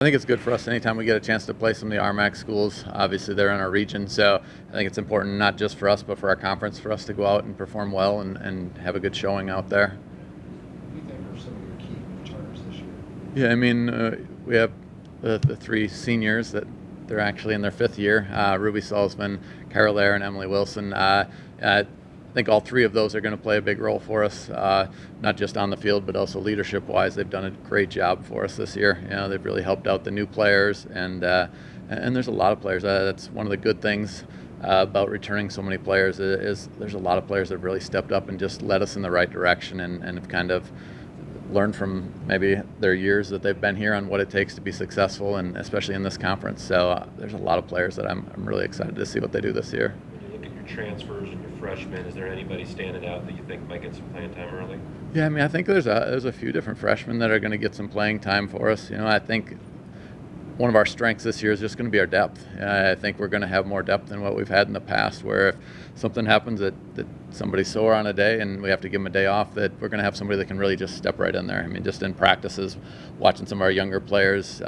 think it's good for us anytime we get a chance to play some of the RMAC schools. Obviously, they're in our region, so I think it's important not just for us, but for our conference, for us to go out and perform well and have a good showing out there. What do you think are some of your key returners this year? Yeah, I mean, we have the three seniors that they're actually in their fifth year, Ruby Salzman, Carol Ayer, and Emily Wilson. I think all three of those are going to play a big role for us, not just on the field, but also leadership-wise. They've done a great job for us this year. You know, they've really helped out the new players, and there's a lot of players. That's one of the good things about returning so many players is there's a lot of players that have really stepped up and just led us in the right direction and have kind of learned from maybe their years that they've been here on what it takes to be successful, and especially in this conference. So there's a lot of players that I'm really excited to see what they do this year. When you look at your transfers and your freshmen, is there anybody standing out that you think might get some playing time early? Yeah, I mean, I think there's a few different freshmen that are going to get some playing time for us. You know, I think one of our strengths this year is just going to be our depth. I think we're going to have more depth than what we've had in the past, where if something happens that somebody's sore on a day and we have to give them a day off, that we're going to have somebody that can really just step right in there. I mean, just in practices, watching some of our younger players,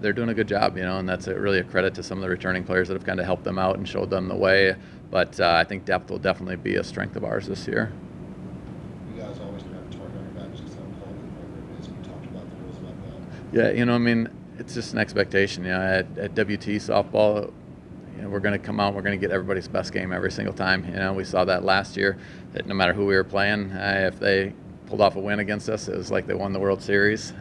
they're doing a good job, you know, and that's really a credit to some of the returning players that have kind of helped them out and showed them the way. But I think depth will definitely be a strength of ours this year. You guys always have a target on your back just how cold and it is. We talked about the rules about that. Yeah, you know, I mean, it's just an expectation. You know, at WT softball, you know, we're going to come out, we're going to get everybody's best game every single time. You know, we saw that last year, that no matter who we were playing, if they pulled off a win against us, it was like they won the World Series.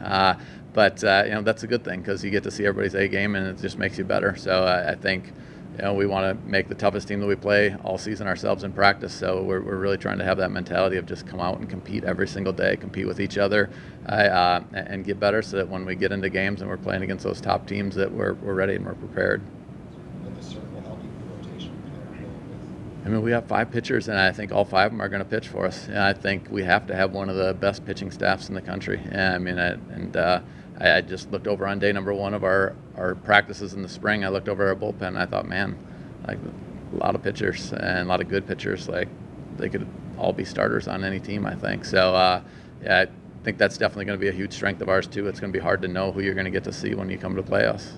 But you know, that's a good thing because you get to see everybody's A game and it just makes you better. So I think, you know, we want to make the toughest team that we play all season ourselves in practice. So we're really trying to have that mentality of just come out and compete every single day, compete with each other, and get better so that when we get into games and we're playing against those top teams that we're ready and we're prepared. And the circle helping the rotation kind of dealing with. I mean, we have 5 pitchers, and I think all 5 of them are going to pitch for us. And I think we have to have one of the best pitching staffs in the country. I mean, I just looked over on day number 1 of our practices in the spring. I looked over our bullpen, and I thought, man, like a lot of pitchers and a lot of good pitchers. Like they could all be starters on any team, I think. So, yeah, I think that's definitely going to be a huge strength of ours too. It's going to be hard to know who you're going to get to see when you come to play us.